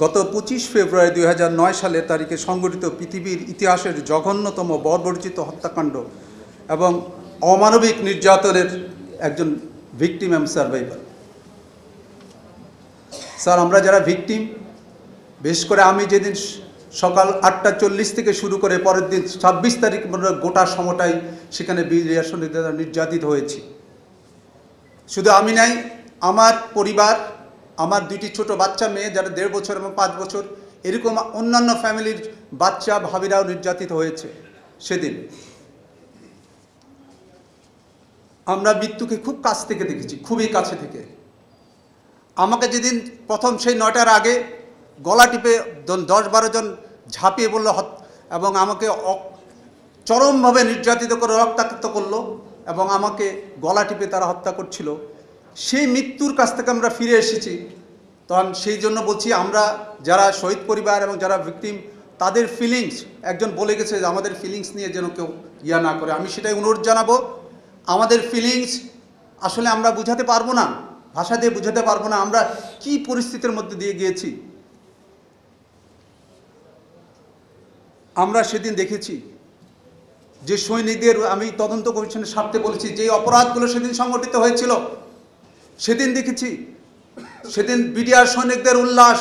গত 25 ফেব্রুয়ারি 2009 সালের তারিখে সংঘটিত পৃথিবীর ইতিহাসের জঘন্যতম বর্বরচিত হত্যাকাণ্ড এবং অমানবিক নির্যাতনের একজন ভিকটিম এবং সার্ভাইভার। স্যার, আমরা যারা ভিকটিম, বিশেষ করে আমি যেদিন সকাল 8:40 থেকে শুরু করে পরের দিন 26 তারিখ গোটা সময়টাই সেখানে নির্যাতিত হয়েছি। শুধু আমি নাই, আমার পরিবার, আমার 2টি ছোট বাচ্চা মেয়ে যারা 1.5 বছর এবং 5 বছর, এরকম অন্যান্য ফ্যামিলির বাচ্চা ভাবিরাও নির্যাতিত হয়েছে। সেদিন আমরা মৃত্যুকে খুব কাছ থেকে দেখেছি, খুবই কাছে থেকে। আমাকে যেদিন প্রথম সেই 9টার আগে গলা টিপে 10-12 জন ঝাঁপিয়ে পড়ল এবং আমাকে চরমভাবে নির্যাতিত করে রক্তাক্ত করলো এবং আমাকে গলা টিপে তারা হত্যা করছিল, সেই মৃত্যুর কাছ থেকে আমরা ফিরে এসেছি। তখন সেই জন্য বলছি, আমরা যারা শহীদ পরিবার এবং যারা ভিকটিম, তাদের ফিলিংস, একজন বলে গেছে যে আমাদের ফিলিংস নিয়ে যেন কেউ ইয়া না করে। আমি সেটাই অনুরোধ জানাবো। আমাদের ফিলিংস আসলে আমরা বুঝাতে পারবো না, ভাষা দিয়ে বুঝাতে পারবো না আমরা কি পরিস্থিতির মধ্যে দিয়ে গিয়েছি। আমরা সেদিন দেখেছি যে সৈনিকদের, আমি তদন্ত কমিশনের স্বার্থে বলেছি, যে অপরাধগুলো সেদিন সংগঠিত হয়েছিল সেদিন দেখেছি। সেদিন বিডিআর সৈনিকদের উল্লাস,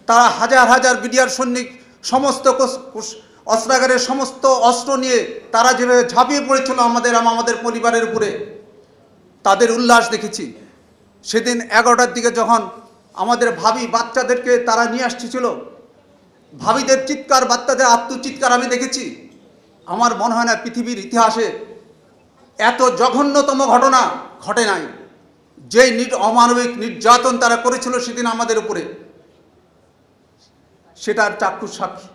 তারা হাজার হাজার বিডিআর সৈনিক সমস্ত অস্ত্রাগারের সমস্ত অস্ত্র নিয়ে তারা যেভাবে ঝাঁপিয়ে পড়েছিল আমাদের পরিবারের উপরে, তাদের উল্লাস দেখেছি। সেদিন 11টার দিকে যখন আমাদের ভাবি বাচ্চাদেরকে তারা নিয়ে আসছিল, ভাবিদের চিৎকার, বাচ্চাদের আত্মচিৎকার আমি দেখেছি। আমার মনে হয় না পৃথিবীর ইতিহাসে এত জঘন্যতম ঘটনা ঘটে নাই। যেই অমানবিক নির্যাতন তারা করেছিল সেদিন আমাদের উপরে, সেটার চাক্ষুষ সাক্ষী।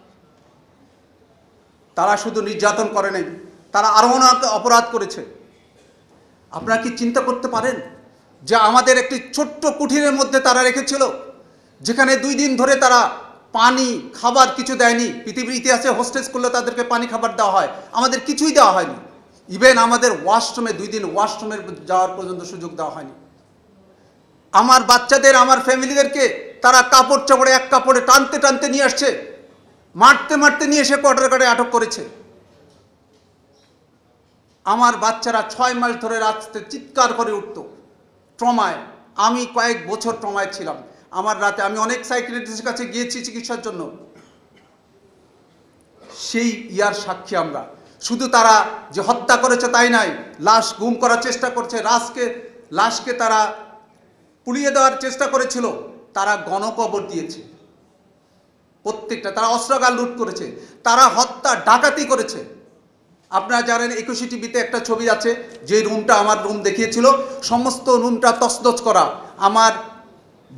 তারা শুধু নির্যাতন করে নাই, তারা আরও অনেক অপরাধ করেছে। আপনারা কি চিন্তা করতে পারেন যে আমাদের একটি ছোট্ট কুঠিরের মধ্যে তারা রেখেছিল, যেখানে 2 দিন ধরে তারা পানি খাবার কিছু দেয়নি। পৃথিবীর ইতিহাসে হোস্টেজ করলে তাদেরকে পানি খাবার দেওয়া হয়, আমাদের কিছুই দেওয়া হয়নি। ইভেন আমাদের ওয়াশরুমে 2 দিন ওয়াশরুমের যাওয়ার পর্যন্ত সুযোগ দেওয়া হয়নি। আমার বাচ্চাদের, আমার ফ্যামিলিদেরকে তারা কাপড় চাপড়ে এক কাপড়ে টানতে টানতে নিয়ে আসছে, মারতে মারতে নিয়ে এসে কোয়ার্টারে আটক করেছে। আমার বাচ্চারা 6 মাস ধরে রাস্তাতে চিৎকার করে উঠত ট্রমায়। আমি কয়েক বছর ট্রমায় ছিলাম। আমার রাতে আমি অনেক সাইকিয়াট্রিস্টের কাছে গিয়েছি চিকিৎসার জন্য। সেই ইয়ার সাক্ষী আমরা। শুধু তারা যে হত্যা করেছে তাই নয়, লাশ গুম করার চেষ্টা করছে, লাশকে তারা পুড়িয়ে দেওয়ার চেষ্টা করেছিল, তারা গণকবর দিয়েছে প্রত্যেকটা। তারা অস্ত্রাগার লুট করেছে, তারা হত্যা ডাকাতি করেছে। আপনারা জানেন 21 টিভিতে একটা ছবি আছে, যে রুমটা আমার রুম দেখিয়েছিল, সমস্ত রুমটা তছনছ করা। আমার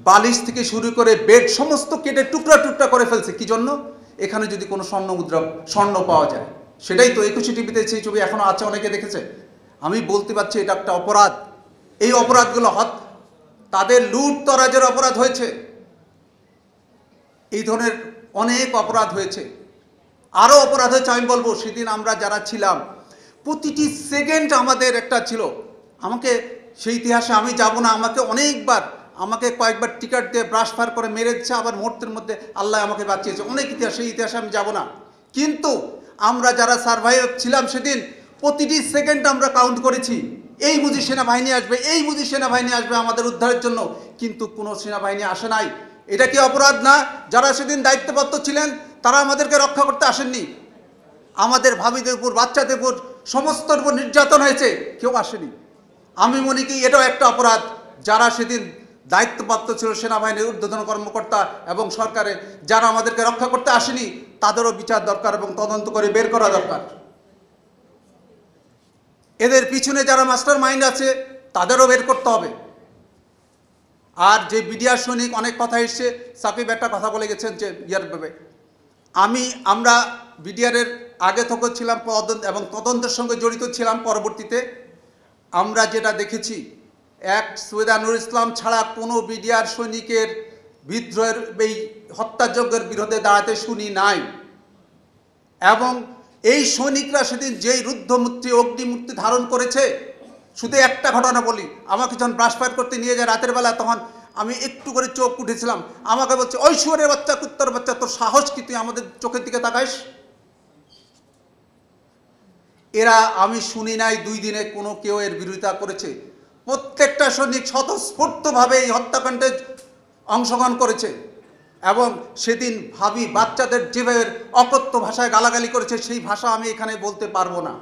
বালিশ থেকে শুরু করে বেড সমস্ত কেটে টুকরা টুকরা করে ফেলছে। কি জন্য? এখানে যদি কোনো স্বর্ণ পাওয়া যায়। সেটাই তো 21 টিভিতে সেই ছবি এখনো আছে, অনেকে দেখেছে। আমি বলতে পারছি এটা একটা অপরাধ। এই অপরাধগুলো তাদের লুট তরাজের অপরাধ হয়েছে। এই ধরনের অনেক অপরাধ হয়েছে, আরও অপরাধ হয়েছে। আমি বলবো, সেদিন আমরা যারা ছিলাম, প্রতিটি সেকেন্ড আমাদের একটা ছিল। আমাকে সেই ইতিহাসে আমি যাব না, আমাকে কয়েকবার টিকার দিয়ে ব্রাশ ফার করে মেরে দিচ্ছে, আবার মুহূর্তের মধ্যে আল্লাহ আমাকে বাঁচিয়েছে। অনেক ইতিহাস, সেই ইতিহাসে আমি যাব না। কিন্তু আমরা যারা সার্ভাইভার ছিলাম সেদিন, প্রতিটি সেকেন্ড আমরা কাউন্ট করেছি। এই বুঝি সেনাবাহিনী আসবে, এই বুঝি সেনাবাহিনী আসবে আমাদের উদ্ধারের জন্য, কিন্তু কোনো সেনাবাহিনী আসে নাই। এটা কি অপরাধ না? যারা সেদিন দায়িত্বপ্রাপ্ত ছিলেন তারা আমাদেরকে রক্ষা করতে আসেননি। আমাদের ভাবিদের উপর, বাচ্চাদের উপর, সমস্তর উপর নির্যাতন হয়েছে, কেউ আসেনি। আমি মনে করি এটাও একটা অপরাধ। যারা সেদিন দায়িত্বপ্রাপ্ত ছিল, সেনাবাহিনীর ঊর্ধ্বতন কর্মকর্তা এবং সরকারে, যারা আমাদেরকে রক্ষা করতে আসেনি, তাদেরও বিচার দরকার এবং তদন্ত করে বের করা দরকার। এদের পিছনে যারা মাস্টার মাইন্ড আছে তাদেরও বের করতে হবে। আর যে বিডিআর সৈনিক, অনেক কথা এসছে, সাকিব একটা কথা বলে গেছেন যে ইয়ার ভাবে, আমরা বিডিআরের আগে থেকে ছিলাম এবং তদন্তের সঙ্গে জড়িত ছিলাম। পরবর্তীতে আমরা যেটা দেখেছি, এক সৈয়দ নুরুল ইসলাম ছাড়া কোনো বিডিআর সৈনিকের বিদ্রোহের, এই হত্যাযজ্ঞের বিরুদ্ধে দাঁড়াতে শুনি নাই। এবং এই সৈনিকরা সেদিন যেই রুদ্ধমূর্তি, অগ্নিমূর্তি ধারণ করেছে, শুধু একটা ঘটনা বলি। আমাকে যখন ব্রাশ ফায়ার করতে নিয়ে যায় রাতের বেলা, তখন আমি একটু করে চোখ উঠেছিলাম, আমাকে বলছে ওই শুয়োরের বাচ্চা, কুত্তার বাচ্চা, তোর সাহস কি তুই আমাদের চোখের দিকে তাকাইস? এরা আমি শুনি নাই 2 দিনে কোনো কেউ এর বিরোধিতা করেছে। প্রত্যেকটা সৈনিক স্বতঃস্ফূর্তভাবে এই হত্যাকাণ্ডে অংশগ্রহণ করেছে। এবং সেদিন ভাবি বাচ্চাদের যেভাবে অকথ্য ভাষায় গালাগালি করেছে, সেই ভাষা আমি এখানে বলতে পারবো না।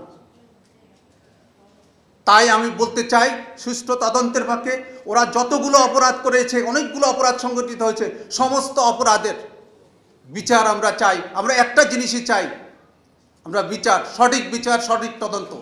তাই আমি বলতে চাই, সুষ্ঠু তদন্তের পক্ষে ওরা যতগুলো অপরাধ করেছে, অনেকগুলো অপরাধ সংগঠিত হয়েছে, সমস্ত অপরাধের বিচার আমরা চাই। আমরা একটা জিনিসই চাই, আমরা বিচার, সঠিক বিচার, সঠিক তদন্ত।